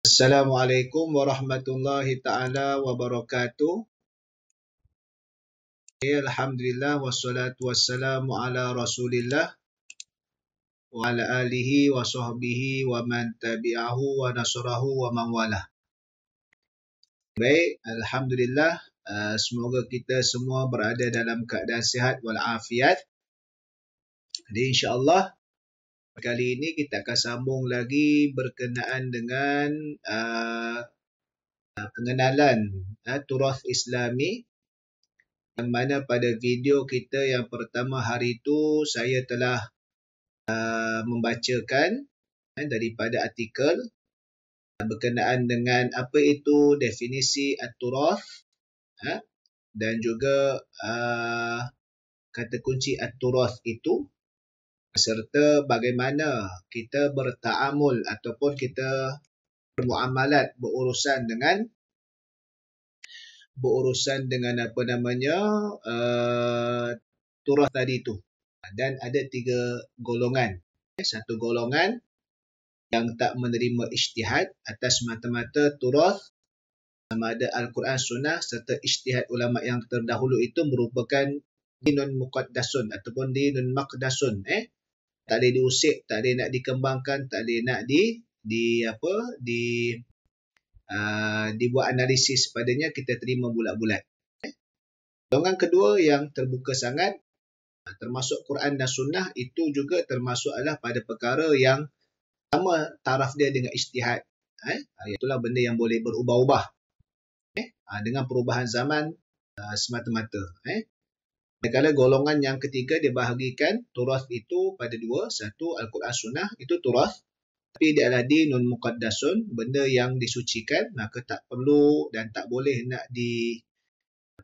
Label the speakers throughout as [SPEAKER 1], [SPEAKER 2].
[SPEAKER 1] Assalamualaikum warahmatullahi taala wabarakatuh. Alhamdulillah wassalatu wassalamu ala Rasulillah wa ala alihi wa sahbihi wa man tabi'ahu wa nasrahu wa man wala. Baik, alhamdulillah, semoga kita semua berada dalam keadaan sihat wal afiat. Jadi insya-Allah kali ini kita akan sambung lagi berkenaan dengan pengenalan turath Islami, yang mana pada video kita yang pertama hari itu saya telah membacakan daripada artikel berkenaan dengan apa itu definisi at-turath dan juga kata kunci at-turath itu, serta bagaimana kita bertaamul ataupun kita bermuamalat berurusan apa namanya turath tadi itu. Dan ada 3 golongan. Satu golongan yang tak menerima ijtihad atas mata-mata turath sama ada Al-Quran Sunnah serta ijtihad ulama yang terdahulu itu merupakan dinun muqaddasun ataupun dinun maqdasun. Tak boleh diusik, tak boleh nak dikembangkan, tak boleh nak dibuat analisis padanya, kita terima bulat-bulat. Golongan kedua yang terbuka sangat, termasuk Quran dan Sunnah, itu juga termasuk adalah pada perkara yang sama taraf dia dengan ijtihad. Itulah benda yang boleh berubah-ubah dengan perubahan zaman semata-mata. Manakala golongan yang ketiga dibahagikan turath itu pada 2. Satu, Al-Quran Sunnah itu turath, tapi dia adalah dinun muqaddasun, benda yang disucikan, maka tak perlu dan tak boleh nak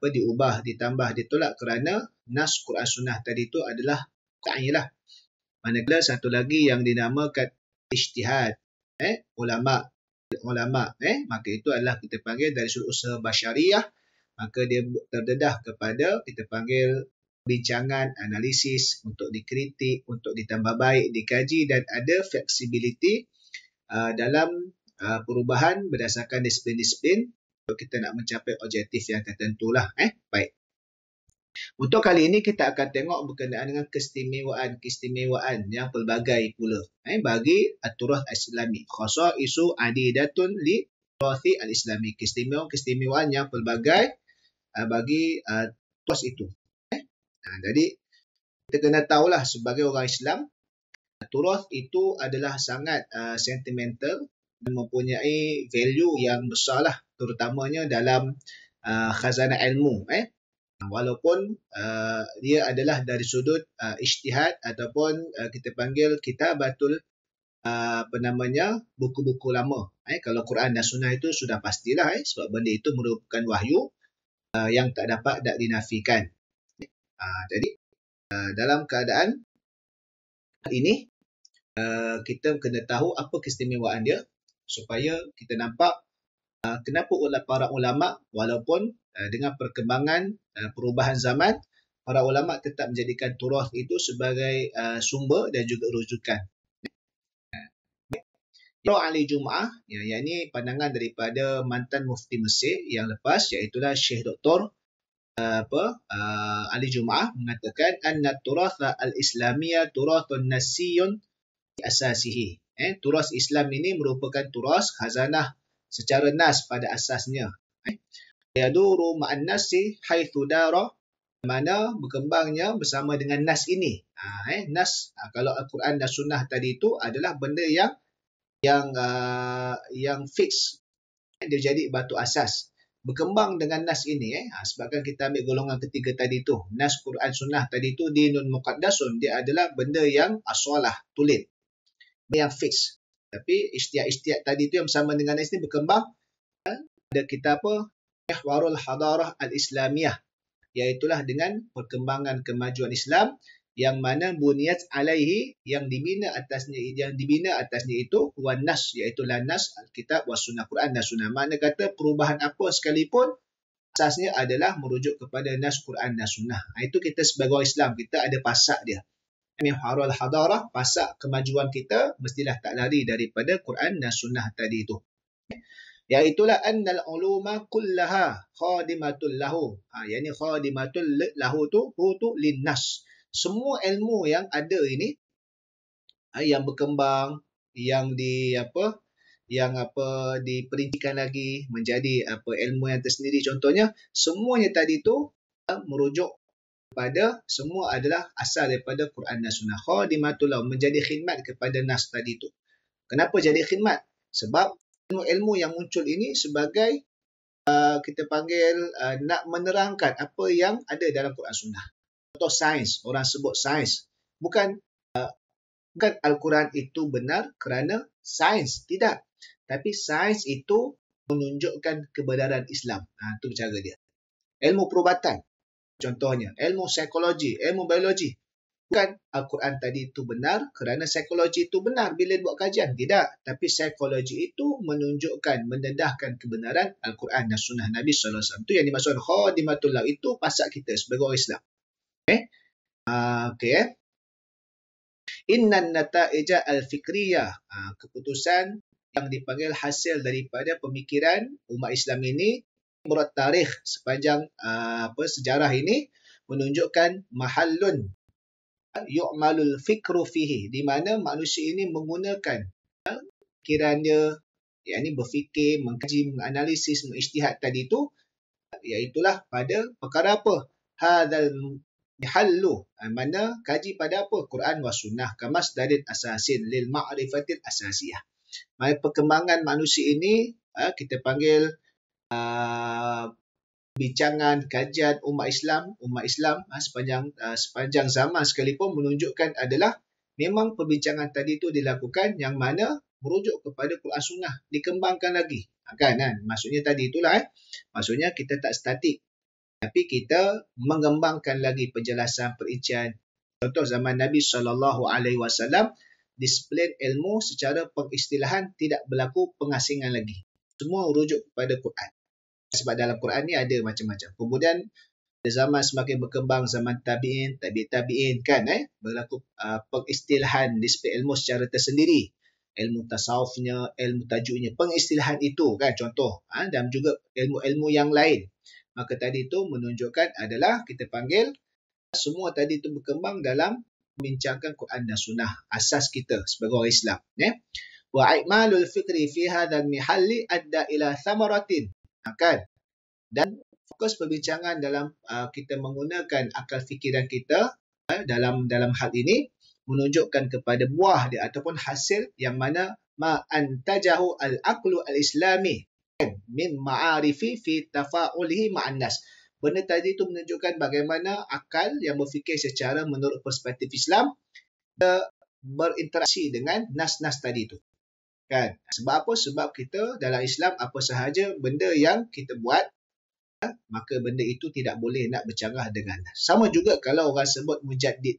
[SPEAKER 1] diubah, ditambah, ditolak kerana nas Quran Sunnah tadi itu adalah Quran. Manakala satu lagi yang dinamakan ijtihad ulama, maka itu adalah kita panggil dari sudut usaha basyariah, maka dia terdedah kepada kita panggil bincangan, analisis untuk dikritik, untuk ditambah baik, dikaji, dan ada flexibility dalam perubahan berdasarkan disiplin-disiplin untuk kita nak mencapai objektif yang tertentulah. Baik. Untuk kali ini kita akan tengok berkenaan dengan keistimewaan yang pelbagai pula bagi at-turath Islami. Khasaisu adidatun li turathi al-Islami. Keistimewaan yang pelbagai bagi turath itu. Jadi kita kena tahulah sebagai orang Islam, turath itu adalah sangat sentimental dan mempunyai value yang besarlah, terutamanya dalam khazanah ilmu. Walaupun dia adalah dari sudut ijtihad ataupun kita panggil kitabatul buku-buku lama. Kalau Quran dan Sunnah itu sudah pastilah, sebab benda itu merupakan wahyu yang tak dapat dinafikan. Jadi dalam keadaan ini kita kena tahu apa keistimewaan dia supaya kita nampak kenapa para ulama walaupun dengan perkembangan perubahan zaman, para ulama tetap menjadikan turath itu sebagai sumber dan juga rujukan. Ali Jum'ah, yang ini pandangan daripada mantan mufti Mesir yang lepas, iaitulah Syekh Dr. Ali Jum'ah, mengatakan anna turatha al-islamiyah turathun nasiyun di asasihi. Turath Islam ini merupakan turath khazanah secara nas pada asasnya. Yaduru ma'an nasi haitsu dara, mana berkembangnya bersama dengan nas ini. Nas, kalau Al-Quran dan Sunnah tadi itu adalah benda yang fix, dia jadi batu asas. Berkembang dengan nas ini, sebabkan kita ambil golongan ketiga tadi tu, nas Quran Sunnah tadi tu dinun muqaddasun, dia adalah benda yang asalah, tulen, yang fix. Tapi ijtihad tadi tu yang bersama dengan nas ini berkembang. Ada kita Ihwarul Hadarah Al-Islamiyah, iaitulah dengan perkembangan kemajuan Islam yang mana buniyat alaihi, yang dibina atasnya itu wan nas, iaitu nas Alkitab wa Sunnah, Quran dan Sunnah. Makna kata perubahan apa sekalipun asasnya adalah merujuk kepada nas Quran dan Sunnah. Itu kita sebagai orang Islam, kita ada pasak dia. Ihwarul Hadarah, pasak kemajuan kita mestilah tak lari daripada Quran dan Sunnah tadi itu. Iaitulah annal uluma kullaha khadimatul lahu. Yang ni khadimatul lahu tu linnas. Semua ilmu yang ada ini, yang berkembang, yang diperincikan lagi menjadi ilmu yang tersendiri contohnya, semuanya tadi tu merujuk pada, semua adalah asal daripada Quran dan Sunnah. Khadimatul lahu, menjadi khidmat kepada nas tadi tu. Kenapa jadi khidmat? Sebab ilmu-ilmu yang muncul ini sebagai kita panggil nak menerangkan apa yang ada dalam Quran Sunnah. Contoh sains, orang sebut sains. Bukan Al-Quran itu benar kerana sains, tidak. Tapi sains itu menunjukkan kebenaran Islam. Itu cara dia. Ilmu perubatan, contohnya. Ilmu psikologi, ilmu biologi. Bukan Al-Quran tadi itu benar kerana psikologi itu benar bila buat kajian. Tidak. Tapi psikologi itu menunjukkan, mendedahkan kebenaran Al-Quran dan Sunnah Nabi SAW. Itu yang dimaksud khadimatul lahu. Itu pasak kita sebagai orang Islam. Okay. Innan nata'ija al-fikriyah. Keputusan yang dipanggil hasil daripada pemikiran umat Islam ini, menurut tarikh sepanjang sejarah ini, menunjukkan mahallun yu'malul fikru fihi, di mana manusia ini menggunakan fikirannya, yakni berfikir, mengkaji, menganalisis, mengijtihad tadi itu, iaitulah pada perkara apa? Hadzal mihallu, mana kaji pada apa? Quran wa sunnah kamasdarin asasin lil ma'rifatil asasiyah. Maka perkembangan manusia ini kita panggil bincangan, kajian umat Islam sepanjang zaman sekalipun menunjukkan adalah memang perbincangan tadi itu dilakukan yang mana merujuk kepada Quran Sunnah, dikembangkan lagi. Kan? Maksudnya tadi itulah. Maksudnya kita tak statik, tapi kita mengembangkan lagi penjelasan, perincian. Contoh zaman Nabi SAW, disiplin ilmu secara pengistilahan tidak berlaku pengasingan lagi. Semua merujuk kepada Quran. Sebab dalam Quran ni ada macam-macam. Kemudian zaman semakin berkembang, zaman tabi'in kan, berlaku pengistilahan disiplin ilmu secara tersendiri. Ilmu tasawufnya, ilmu tajuknya, pengistilahan itu kan contoh. Dan juga ilmu-ilmu yang lain. Maka tadi itu menunjukkan adalah kita panggil semua tadi itu berkembang dalam membincangkan Quran dan Sunnah, asas kita sebagai orang Islam. Wa i'malul fikri fi hadzal mihalli adda ila thamaratin. Kan? Dan fokus perbincangan dalam kita menggunakan akal fikiran kita dalam hal ini menunjukkan kepada buah dia ataupun hasil yang mana ma antajahu al-aqlu al-islami min ma'arifi fi tafa'ulihi ma'an nas. Benda tadi itu menunjukkan bagaimana akal yang berfikir secara menurut perspektif Islam berinteraksi dengan nas-nas tadi itu. Kan? Sebab apa? Sebab kita dalam Islam apa sahaja benda yang kita buat, maka benda itu tidak boleh nak bercanggah dengan nas. Sama juga kalau orang sebut mujaddid,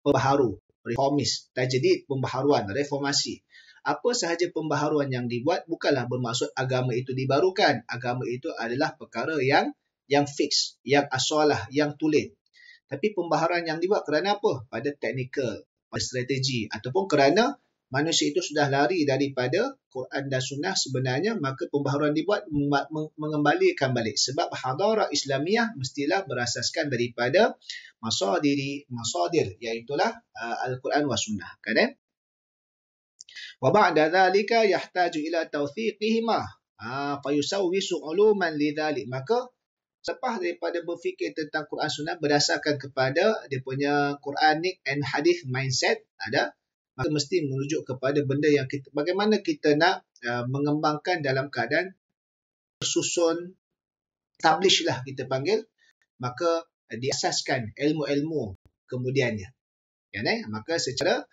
[SPEAKER 1] pembaharu, reformis, tajdid, pembaharuan, reformasi. Apa sahaja pembaharuan yang dibuat bukanlah bermaksud agama itu dibarukan. Agama itu adalah perkara yang fix, yang asalah, yang tulen. Tapi pembaharuan yang dibuat kerana apa? Pada teknikal, pada strategi, ataupun kerana manusia itu sudah lari daripada Quran dan Sunnah sebenarnya, maka pembaharuan dibuat mengembalikan balik. Sebab hadarat Islamiyah mestilah berasaskan daripada masadir, iaitulah Al-Quran wa Sunnah. Kan? Wa ba'da dhalika yahtaju ila tawthiqihima fayusawwisu uluman lidhalik. Maka selepas daripada berfikir tentang Quran Sunnah berdasarkan kepada dia punya Quranic and Hadith mindset ada, maka mesti merujuk kepada benda yang kita, bagaimana kita nak mengembangkan dalam keadaan susun, establish lah kita panggil, maka diasaskan ilmu-ilmu kemudiannya. Maka secara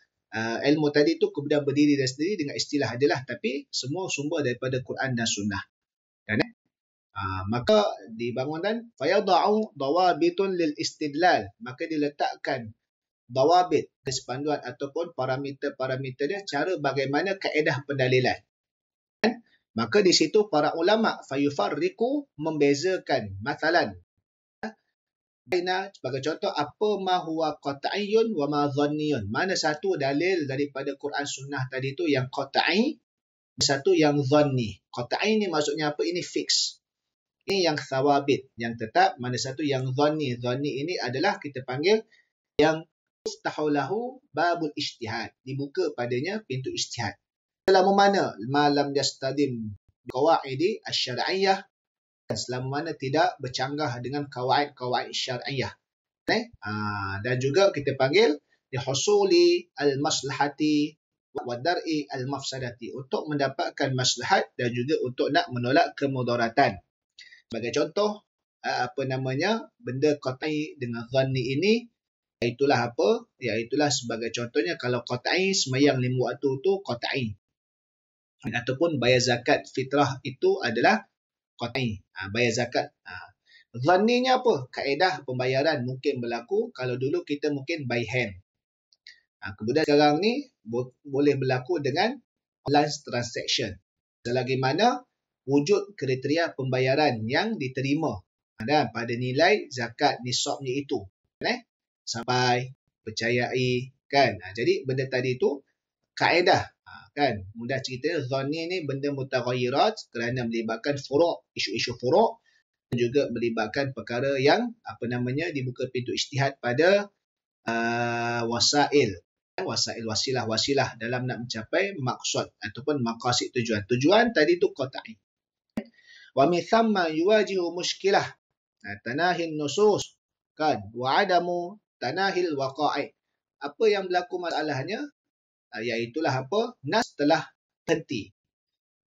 [SPEAKER 1] ilmu tadi tu kemudian berdiri dan sendiri dengan istilah adalah, tapi semua sumber daripada Quran dan Sunnah. Maka dibangunkan fayada'u dawabitun lil istidlal, maka diletakkan dawabit, kesepanduan ataupun parameter dia, cara bagaimana kaedah pendalilan. Maka di situ para ulama fayufarriqu, membezakan masalan sebagai contoh apa ma huwa qat'iyyun wa ma dhanniyun. Mana satu dalil daripada Quran Sunnah tadi tu yang qat'i, Satu yang dhanni. Qat'i ni maksudnya apa? Ini fix. Ini yang thawabit, yang tetap. Mana satu yang dhanni. Dhanni ini adalah kita panggil yang tuftahu lahu babul ijtihad. Dibuka padanya pintu ijtihad. Selama mana? Malam yastadim qawaidi asy-syar'iyyah. Selama mana tidak bercanggah dengan kawaid-kawaid syar'iyyah. Dan juga kita panggil lihusuli al-maslahati wa dar'i al-mafsadati, untuk mendapatkan maslahat dan juga untuk nak menolak kemudaratan. Sebagai contoh, benda qat'i dengan dhanni ini, iaitulah apa? Iaitulah sebagai contohnya, kalau qat'i semayang 5 waktu tu qat'i. Ataupun bayar zakat fitrah itu adalah qat'i. Bayar zakat. Dhanninya apa? Kaedah pembayaran mungkin berlaku. Kalau dulu kita mungkin by hand. Kemudian sekarang ni boleh berlaku dengan online transaction. Selagi mana wujud kriteria pembayaran yang diterima dan pada nilai zakat nisabnya itu. Sampai percayai kan. Jadi benda tadi tu kaedah. Kan, mudah cerita, dhanni ni benda mutaghayyirat kerana melibatkan furu', isu-isu furu', dan juga melibatkan perkara yang dibuka pintu ijtihad pada wasail, wasilah dalam nak mencapai maksud ataupun maqasid tujuan. Tujuan tadi tu qat'i. Wa min thamma yuwajihu mushkilah tanahin nusus kan wa adamu tanahil waqa'i. Apa yang berlaku masalahnya? Iaitulah apa? Nas telah terhenti.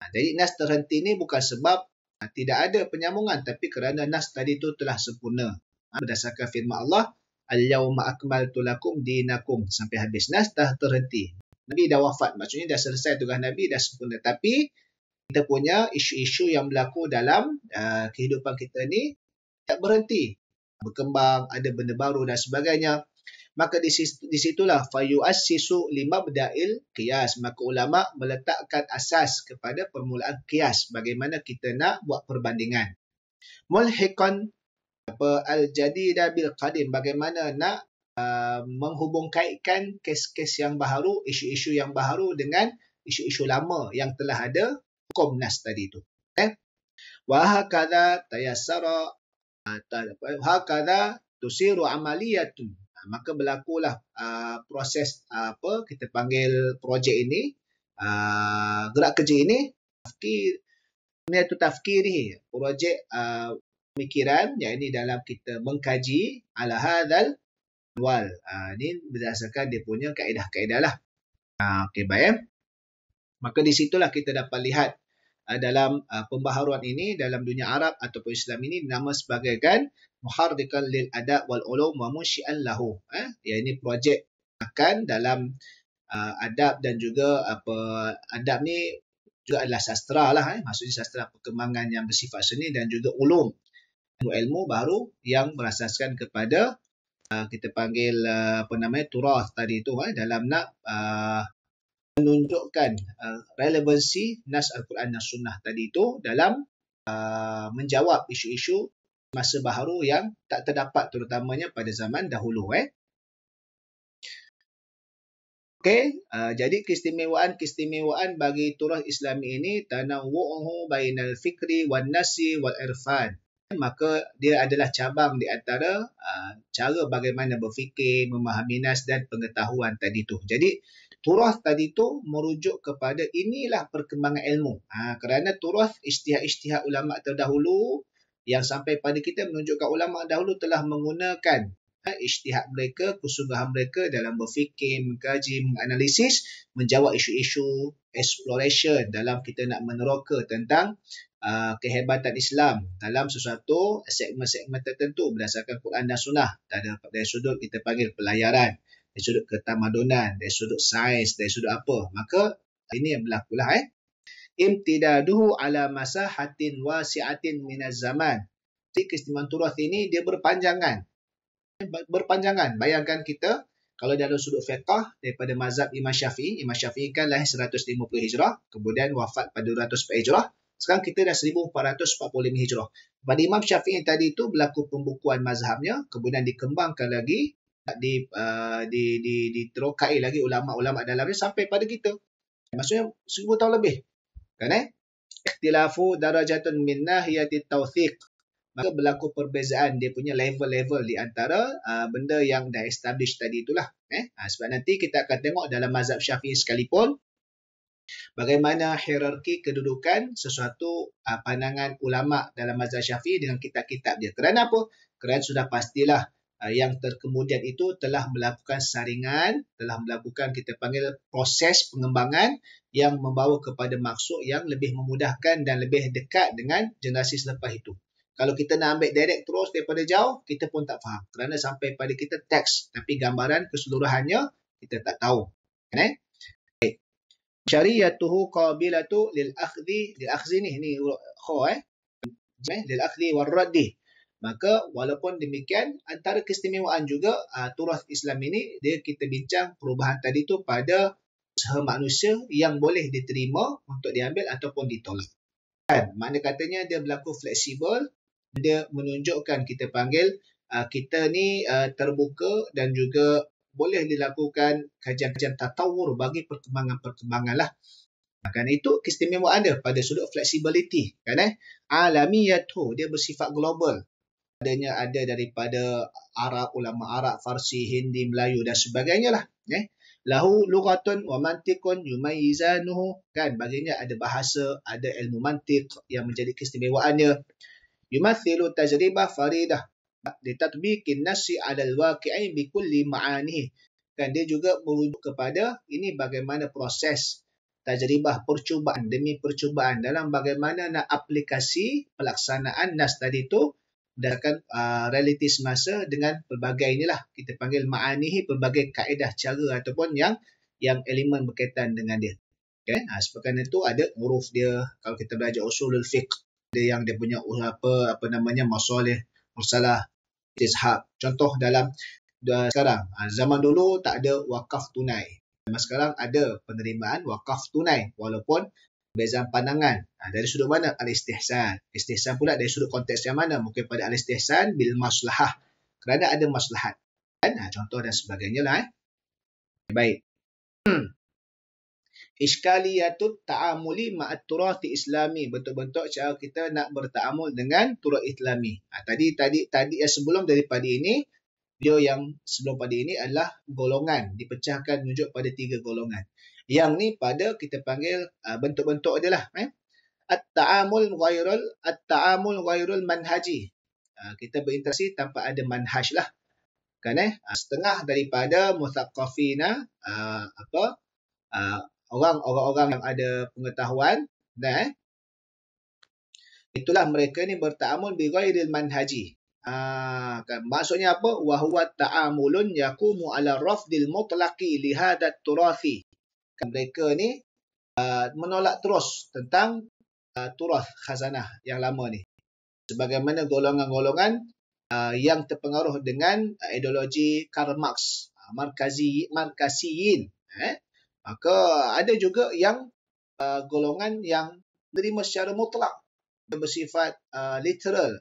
[SPEAKER 1] Jadi nas terhenti ni bukan sebab tidak ada penyambungan, tapi kerana nas tadi tu telah sempurna. Berdasarkan firman Allah, al-yawma akmaltu lakum dinakum, sampai habis. Nas dah terhenti. Nabi dah wafat, maksudnya dah selesai tugas Nabi, dah sempurna. Tapi kita punya isu-isu yang berlaku dalam kehidupan kita ni tak berhenti. Berkembang, ada benda baru dan sebagainya. Maka di situlah fayu'assisu limabda'il qiyas. Maka ulama meletakkan asas kepada permulaan qiyas. Bagaimana kita nak buat perbandingan. Mulhiqan al-jadida bil qadim. Bagaimana nak menghubungkaitkan kes-kes yang baharu, isu-isu yang baharu dengan isu-isu lama yang telah ada hukum nas tadi itu. Wa hakadha tayassara hakadha tusiru amaliyatun. Maka berlakulah proses kita panggil projek ini, gerak kerja ini, tafkiri, projek pemikiran, yang ini dalam kita mengkaji ala hadzal wal. Ini berdasarkan dia punya kaedah-kaedah lah. Okey, baik. Maka di situlah kita dapat lihat dalam pembaharuan ini dalam dunia Arab ataupun Islam ini nama sebagai kan muharrikan lil adab wal ulum wa munsyi'an lahu. Ya, ini projek akan dalam adab dan juga adab ni juga adalah sastra lah. Maksudnya sastra perkembangan yang bersifat seni dan juga ulum, ilmu baru yang berasaskan kepada kita panggil turath tadi tu dalam nak menunjukkan relevansi nas Al-Quran dan Sunnah tadi itu dalam menjawab isu-isu masa baharu yang tak terdapat terutamanya pada zaman dahulu. Okey, jadi keistimewaan bagi turath Islami ini tanawwu'uhu bainal fikri wan nasi wal irfan. Maka dia adalah cabang di antara cara bagaimana berfikir, memahami nas dan pengetahuan tadi tu. Jadi turath tadi tu merujuk kepada inilah perkembangan ilmu. Kerana turath ijtihad ulama terdahulu yang sampai pada kita menunjukkan ulama dahulu telah menggunakan ijtihad mereka, kesungguhan mereka dalam berfikir, mengkaji, menganalisis, menjawab isu-isu exploration dalam kita nak meneroka tentang kehebatan Islam dalam sesuatu segmen-segmen tertentu berdasarkan Quran dan Sunnah. Dari sudut kita panggil pelayaran, dari sudut ketamadunan, dari sudut sains, dari sudut apa. Maka ini yang berlakulah. Imtidaduhu ala masahatin wasi'atin minaz zaman. Jadi keistimewaan turath ini dia berpanjangan. Bayangkan kita kalau dalam sudut fiqh daripada mazhab Imam Syafi'i. Imam Syafi'i kan lahir 150 Hijrah, kemudian wafat pada 204 Hijrah. Sekarang kita dah 1445 Hijrah. Pada Imam Syafi'i tadi itu berlaku pembukuan mazhabnya, kemudian dikembangkan lagi, diterokai lagi ulama-ulama dalamnya sampai pada kita. Maksudnya 1000 tahun lebih. Kan ikhtilafu darajatun min nahiyati tawthiq. Maka berlaku perbezaan dia punya level-level di antara benda yang dah establish tadi itulah. Sebab nanti kita akan tengok dalam mazhab Syafi'i sekalipun bagaimana hierarki kedudukan sesuatu pandangan ulama dalam mazhab Syafi'i dengan kitab-kitab dia. Kerana apa? Kerana sudah pastilah yang terkemudian itu telah melakukan saringan, telah melakukan kita panggil proses pengembangan yang membawa kepada maksud yang lebih memudahkan dan lebih dekat dengan generasi selepas itu. Kalau kita nak ambil direct terus daripada jauh, kita pun tak faham. Kerana sampai pada kita teks, tapi gambaran keseluruhannya kita tak tahu. Kan? Syariatuhu qabilatu lil akhzi ni kha lil akhzi war raddi. Maka walaupun demikian antara keistimewaan juga turas Islam ini dia kita bincang perubahan tadi tu pada usaha manusia yang boleh diterima untuk diambil ataupun ditolak. Kan? Makna katanya dia berlaku fleksibel, dia menunjukkan kita panggil kita ni terbuka dan juga boleh dilakukan kajian-kajian tatawur bagi perkembangan-perkembangan lah. Kerana itu keistimewaan dia pada sudut flexibility. Kan alamiyatu, dia bersifat global. Adanya ada daripada Arab, ulama Arab, Farsi, Hindi, Melayu dan sebagainya lah. Lahu lughatun wa mantiqun yumayyizanuhu. Kan baginya ada bahasa, ada ilmu mantiq yang menjadi keistimewaannya. Yumathilu tajribah faridah ditatbiqin nasi 'ala al-waqi'i bi kulli ma'anihi. Kan dia juga merujuk kepada ini bagaimana proses tajribah percubaan demi percubaan dalam bagaimana nak aplikasi pelaksanaan nas tadi tu berdasarkan realiti semasa dengan pelbagai inilah kita panggil ma'anihi, pelbagai kaedah cara ataupun yang elemen berkaitan dengan dia. Okay? Sebabkan itu ada huruf dia. Kalau kita belajar usulul fiqh, dia yang dia punya apa namanya masalih mursalah istishab. Contoh dalam sekarang, zaman dulu tak ada wakaf tunai. Zaman sekarang ada penerimaan wakaf tunai walaupun perbezaan pandangan. Dari sudut mana? Al-istihsan. Istihsan pula dari sudut konteks yang mana? Mungkin pada al-istihsan bil maslahah. Kerana ada maslahat. Contoh dan sebagainya lah. Baik. Iskaliatut ta'amuli ma'at turathi islami. Bentuk-bentuk cara kita nak berta'amul dengan turat islami. Tadi yang sebelum daripada ini, video yang sebelum pada ini adalah golongan. Dipecahkan menunjuk pada 3 golongan. Yang ni pada kita panggil bentuk-bentuk dia lah. At-ta'amul ghairul manhaji. Kita berinteraksi tanpa ada manhaj lah. Kan setengah daripada muthaqqafina orang-orang yang ada pengetahuan itulah mereka ni berta'amul bi ghairil manhaji. Kan maksudnya apa? Wa huwa ta'amulun yaqumu ala rafdil mutlaqi li hadat turathi. Kan mereka ni menolak terus tentang turath khazanah yang lama ni. Sebagaimana golongan-golongan yang terpengaruh dengan ideologi Karl Marx, Markasiyin. Maka ada juga yang golongan yang menerima secara mutlak, bersifat literal,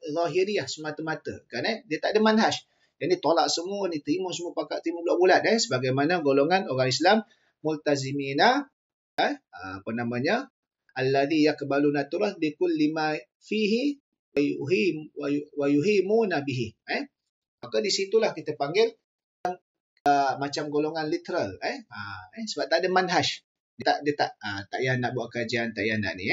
[SPEAKER 1] zahiriyah semata-mata. Kan dia tak ada manhaj. Yang ni tolak semua, ni terima semua pakat terima bulat-bulat. Sebagaimana golongan orang Islam multazimina apa namanya? Alladhi yaqbaluna turath bi kulli ma fihi wa yuhimuna bihi. Maka di situlah kita panggil macam golongan literal sebab tak ada manhaj. Dia tak payah nak buat kajian, tak payah nak ni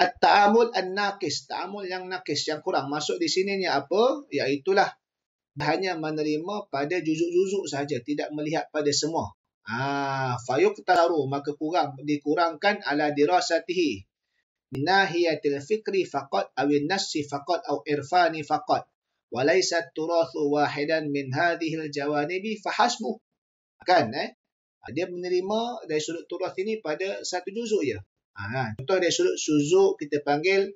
[SPEAKER 1] At-ta'amul an-naqis, ta'amul yang naqis, yang kurang. Masuk di sini ni apa? Iaitulah hanya menerima pada juzuk-juzuk saja, tidak melihat pada semua. Fayuqtaru, maka dikurangkan ala dirasatihi min nahiyatil fikri faqat awin nassi faqat aw irfani faqat. Walaysat turathu wahidan min hadhil jawanibi fahasbuh. Kan dia menerima dari sudut turath ini pada satu juzuk je. Contoh dari sudut kita panggil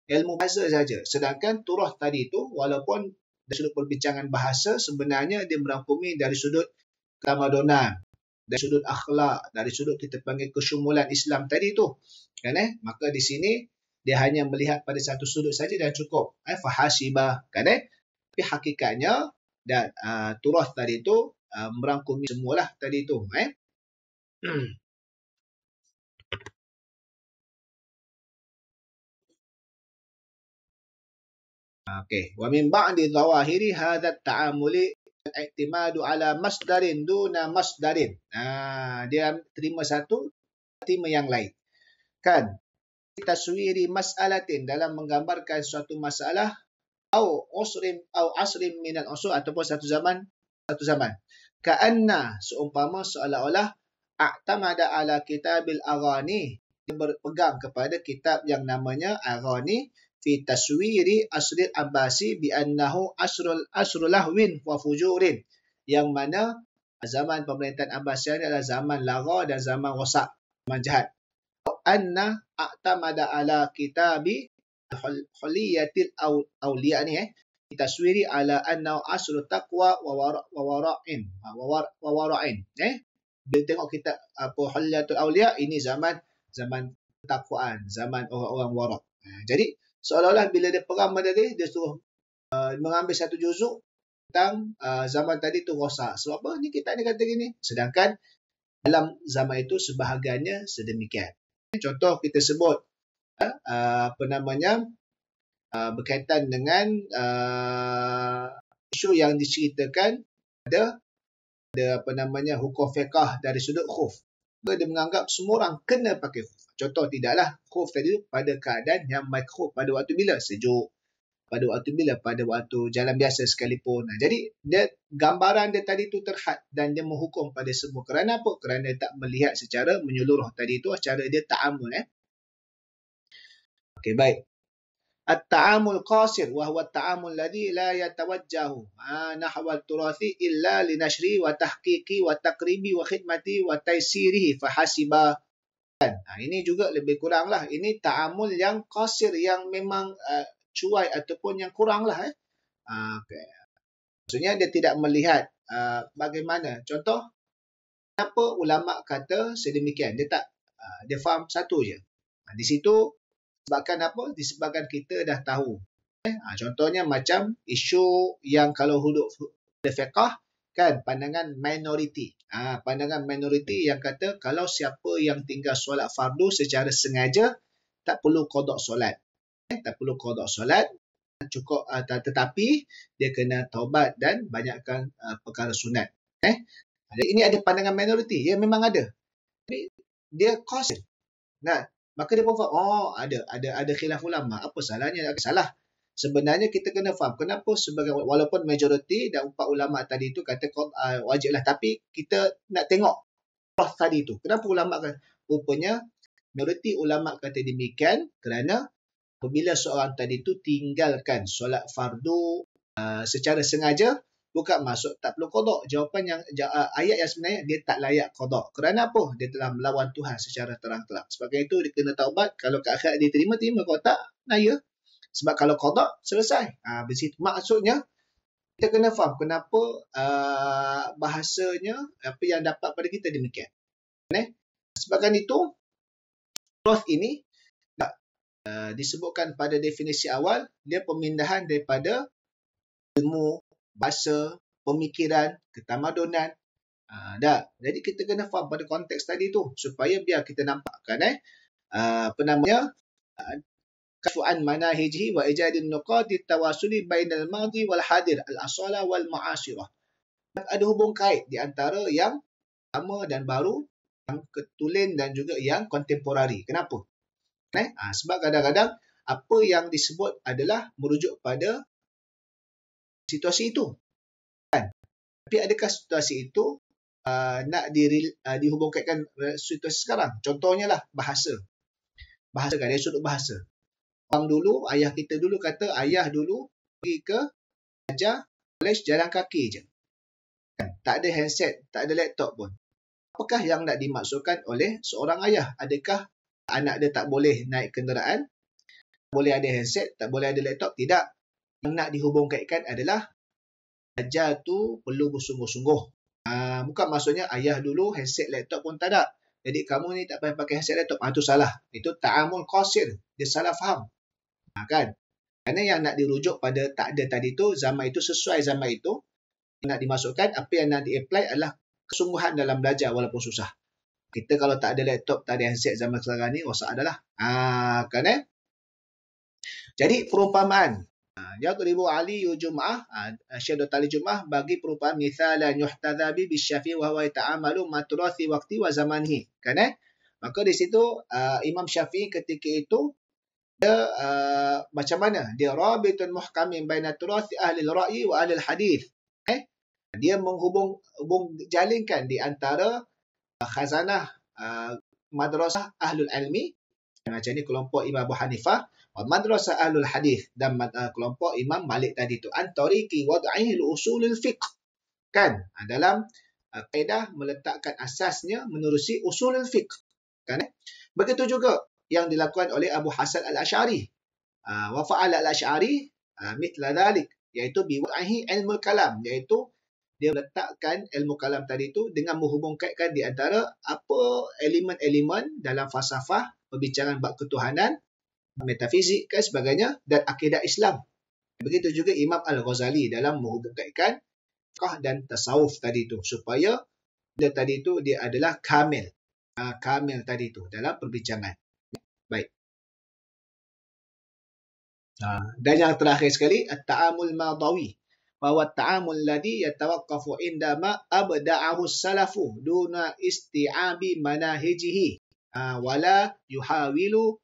[SPEAKER 1] ilmu bahasa saja. Sedangkan turath tadi itu walaupun dari sudut perbincangan bahasa sebenarnya dia merangkumi dari sudut ketamadunan, dari sudut akhlak, dari sudut kita panggil kesyumulan Islam tadi tu. Kan maka di sini dia hanya melihat pada satu sudut saja dan cukup. Fahasibah. Kan tapi hakikatnya dan turath tadi tu merangkumi semualah tadi tu. Okey. Wa min ba'di zawahiri hadha ta'amuli al-i'timadu ala masdarin duna masdarin. Dia terima satu, terima yang lain. Kan? Taswiri mas'alatin dalam menggambarkan suatu masalah au asrin min al-usul ataupun satu zaman. Ka'anna seumpama seolah-olah a'tamada ala kitabil aghani, dia berpegang kepada kitab yang namanya Aghani fi taswiri asril abbasi bi annahu asrul lahwin wa fujurin, yang mana zaman pemerintahan Abbasiyah adalah zaman lara dan zaman rosak, zaman jahat. Anna a'tamada ala kitabi huliyatil awliya ni taswiri ala annahu asru taqwa wa wara'in. Bila tengok kita huliyatul awliya, ini zaman takwaan, zaman orang-orang wara'. Jadi seolah-olah bila dia peram tadi, dia suruh mengambil satu juzuk tentang zaman tadi tu rosak. Sebab apa? Ni kitab ni kata gini. Sedangkan dalam zaman itu sebahagiannya sedemikian. Contoh kita sebut berkaitan dengan isu yang diceritakan ada hukum fiqh dari sudut khuf. Dia menganggap semua orang kena pakai khuf. Contoh, tidaklah khuf tadi pada keadaan yang makruh pada waktu bila? Sejuk. Pada waktu bila? Pada waktu jalan biasa sekalipun. Jadi gambaran dia tadi tu terhad dan dia menghukum pada semua. Kerana apa? Kerana dia tak melihat secara menyeluruh tadi tu, cara dia ta'amul. Okey, baik. At-ta'amul qasir wa huwa at-ta'amul ladzi la yatawajjahu nahwa al-turathi illa li nashri wa tahqiqi wa taqribi wa khidmati wa taysirihi fahasiba. Ini juga lebih kurang lah. Ini ta'amul yang qasir, yang memang cuai ataupun yang kurang lah. Okay. Maksudnya dia tidak melihat bagaimana. Contoh, kenapa ulama kata sedemikian? Dia tak, dia faham satu je. Di situ sebabkan apa? Disebabkan kita dah tahu. Contohnya macam isu yang kalau hudud fiqh kan, pandangan minoriti. Pandangan minoriti yang kata kalau siapa yang tinggal solat fardu secara sengaja tak perlu qada solat. Tak perlu qada solat, cukup, tetapi dia kena taubat dan banyakkan perkara sunat. Ini ada pandangan minoriti, ya memang ada. Tapi dia qasir. Maka dia pun faham, ada khilaf ulama. Apa salahnya? Salah. Sebenarnya kita kena faham kenapa sebagai, walaupun majoriti dan 4 ulama tadi tu kata wajiblah, tapi kita nak tengok tadi tu. Kenapa ulama kata? Rupanya majoriti ulama kata demikian kerana apabila seorang tadi tu tinggalkan solat fardu secara sengaja, bukan maksud tak perlu qada. Jawapan ayat yang sebenarnya dia tak layak qada. Kerana apa? Dia telah melawan Tuhan secara terang-terang. Sebab itu dia kena taubat. Kalau ke akhirat dia terima. Kalau tak, naya. Sebab kalau qada, selesai. Bersitu. Maksudnya, kita kena faham kenapa bahasanya, apa yang dapat pada kita demikian. Sebabkan itu, growth ini disebutkan pada definisi awal, dia pemindahan daripada ilmu, bahasa, pemikiran, ketamadunan. Jadi kita kena faham pada konteks tadi tu supaya biar kita nampakkan kasfu'an manahiji wa ijadin nuqati tawasuli bainal madhi wal hadir al-asala wal ma'asyirah. Ada hubung kait di antara yang lama dan baru, yang ketulin dan juga yang kontemporari. Kenapa? Sebab kadang-kadang apa yang disebut adalah merujuk pada situasi itu. Tapi adakah situasi itu nak dihubungkan situasi sekarang? Contohnya lah bahasa. Bahasa kan, dari sudut bahasa. Orang dulu, ayah kita dulu kata, ayah dulu pergi ke belajar kolej jalan kaki je. Tak ada handset, tak ada laptop pun. Apakah yang nak dimaksudkan oleh seorang ayah? Adakah anak dia tak boleh naik kenderaan? Tak boleh ada handset? Tak boleh ada laptop? Tidak. Yang nak dihubungkan adalah belajar tu perlu bersungguh-sungguh. Bukan maksudnya ayah dulu handset laptop pun tak ada. Jadi kamu ni tak payah pakai handset laptop. Itu salah. Itu ta'amul qasir. Dia salah faham. Kan? Kerana yang nak dirujuk pada tak ada tadi tu, zaman itu sesuai zaman itu. Yang nak dimasukkan, apa yang nak di-apply adalah kesungguhan dalam belajar walaupun susah. Kita kalau tak ada laptop, tak ada handset zaman sekarang ni, rosak adalah. Kan? Jadi perumpamaan Yadribu Ali Jum'ah, syahdu tali Jum'ah bagi perumpamaan mithalan yuhtadhabi bisyafi wa huwa ta'amalu maturathi waqti wa zamanihi. Kan Maka di situ Imam Syafi'i ketika itu dia macam mana? Dia rabitun muhkamin baina turathi ahli al-ra'yi wa ahli al-hadith. Dia jalinkan di antara khazanah madrasah ahlul ilmi, macam ni kelompok Imam Abu Hanifah, madrasah ahlul hadis, dan kelompok Imam Malik tadi tu, antariqi wad'ihi usulul fiqh, kan, dalam kaedah meletakkan asasnya menerusi usulul fiqh, kan. Begitu juga yang dilakukan oleh Abu Hasan al-Asy'ari, wa fa'ala al-Asy'ari mithla dhalik, iaitu bi wad'ihi ilmul kalam, iaitu dia letakkan ilmu kalam tadi tu dengan menghubungkan di antara apa elemen-elemen dalam falsafah, perbincangan bab ketuhanan, metafizik dan sebagainya, dan akidah Islam. Begitu juga Imam Al-Ghazali dalam menghubungkan fiqh dan tasawuf tadi tu, supaya dia tadi tu dia adalah kamil. Kamil tadi tu dalam perbincangan. Baik. Dan yang terakhir sekali, at-ta'amul madawi. Bahwa ta'amul ladhi yatawaqqafu indama abda'ahu salafu duna isti'abi manahijihi wala yuhawilu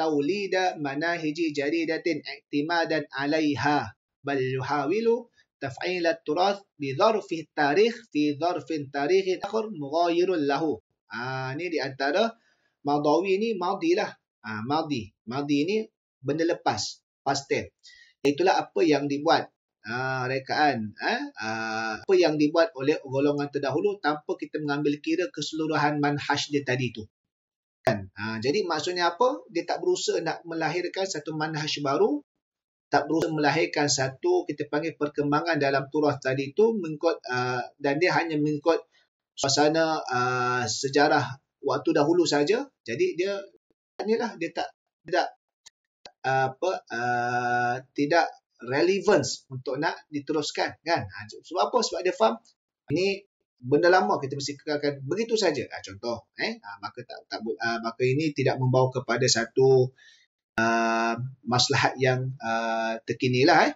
[SPEAKER 1] tawlida manahiji jadidatin i'timadan alaiha bal yuhawilu taf'ilat turath bi dharfi tarikh fi dharfin tarikhin akhar mughayirun lahu. Ni di antara madawi ni madi lah. Madi ni benda lepas, past tense. Itulah apa yang dibuat rekaan apa yang dibuat oleh golongan terdahulu tanpa kita mengambil kira keseluruhan manhaj dia tadi tu, kan. Jadi maksudnya apa? Dia tak berusaha nak melahirkan satu manhaj baru, tak berusaha melahirkan satu kita panggil perkembangan dalam turath tadi tu mengikut dan dia hanya mengikut suasana sejarah waktu dahulu saja. Jadi dia inilah dia tidak relevance untuk nak diteruskan, kan. Sebab apa? Sebab dia faham ini benda lama, kita mesti kekalkan begitu saja. Contoh maka ini tidak membawa kepada satu maslahat yang terkini lah.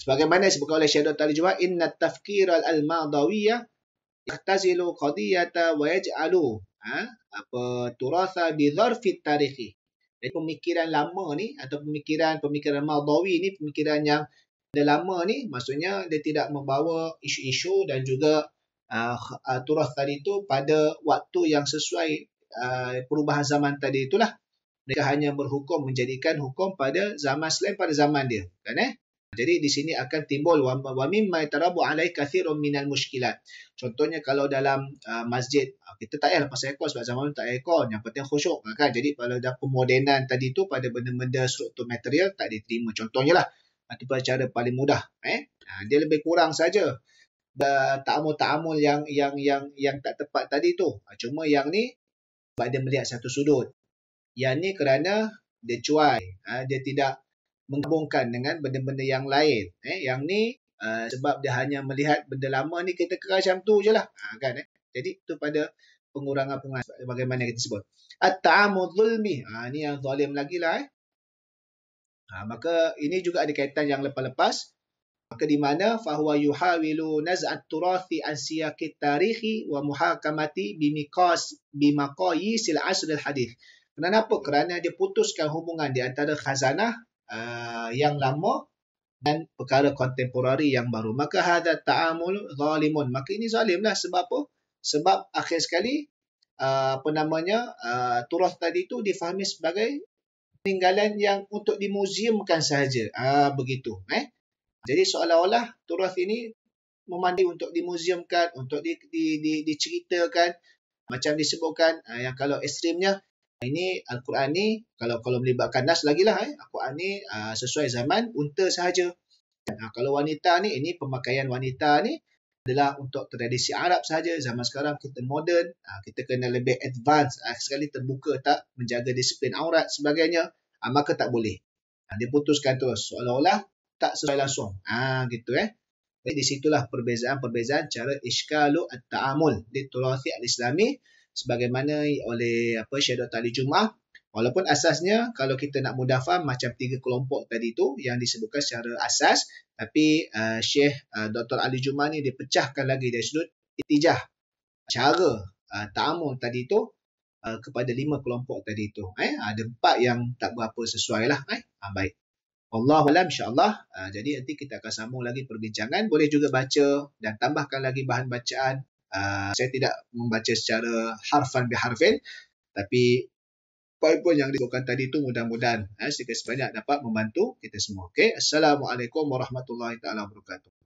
[SPEAKER 1] Sebagaimana disebutkan oleh Syekh Dr. Al-Jawad, inna tafkir al-madawiyah yahtazilu qadiyata wa yaj'alu turatha bi dharfi tarikhi. Jadi pemikiran lama ni atau pemikiran Madawi ni, pemikiran yang dah lama ni, maksudnya dia tidak membawa isu-isu dan juga turath tadi tu pada waktu yang sesuai perubahan zaman tadi itulah. Mereka hanya berhukum, menjadikan hukum pada zaman selain pada zaman dia, kan. Jadi di sini akan timbul wa mimma yatarabu alai kathirun minal mushkilat. Contohnya kalau dalam masjid, kita tak payah lepas aircon sebab zaman tak aircon, yang penting khusyuk, kan. Jadi kalau dah pemodenan tadi tu pada benda-benda struktur material tak diterima, contohnya lah. Itu cara paling mudah. Dia lebih kurang saja ta'amul yang tak tepat tadi tu. Cuma yang ni sebab dia melihat satu sudut. Yang ni kerana dia cuai, dia tidak menggabungkan dengan benda-benda yang lain. Yang ni sebab dia hanya melihat benda lama ni, kita kira macam tu je lah, kan. Jadi itu pada pengurangan bagaimana kita sebut at-ta'amul zulmi. Ni yang zalim lagi lah. Maka ini juga ada kaitan yang lepas-lepas. Maka di mana fahuwa yuhawilu naz'at turathi an siyaqit tarihi wa muhakamati bimaqayisil asr al-hadith. Kenapa? Kerana dia putuskan hubungan di antara khazanah yang lama dan perkara kontemporari yang baru. Maka hadha ta'amul zalimun. Maka ini zalim lah. Sebab apa? Sebab akhir sekali turath tadi tu difahami sebagai peninggalan yang untuk dimuseumkan sahaja. Begitu. Jadi seolah-olah turath ini memandai untuk dimuseumkan, untuk diceritakan. Macam disebutkan yang kalau ekstrimnya, ini Al-Quran ni kalau melibatkan nas lagi lah. Al-Quran ni sesuai zaman unta sahaja. Kalau wanita ni, ini pemakaian wanita ni adalah untuk tradisi Arab sahaja. Zaman sekarang kita moden, kita kena lebih advance, sekali terbuka tak, menjaga disiplin aurat sebagainya, maka tak boleh. Dia putuskan terus seolah-olah tak sesuai langsung. Gitu. Jadi di situlah perbezaan cara iskalu at-ta'amul di turathi al-islami, sebagaimana oleh Syekh Dr. Ali Jumaah. Walaupun asasnya kalau kita nak mudah faham macam 3 kelompok tadi tu yang disebutkan secara asas, tapi Syekh Dr. Ali Jumaah ni dipecahkan lagi dari sudut itijah, cara ta'amul tadi tu kepada 5 kelompok tadi tu. Ada 4 yang tak berapa sesuai lah. Baik. Wallahualam, insyaAllah. Jadi nanti kita akan sambung lagi perbincangan. Boleh juga baca dan tambahkan lagi bahan bacaan. Saya tidak membaca secara harfan biharfin, tapi poin-poin yang disebutkan tadi itu mudah-mudahan sedikit sebanyak dapat membantu kita semua. Okay? Assalamualaikum warahmatullahi wabarakatuh.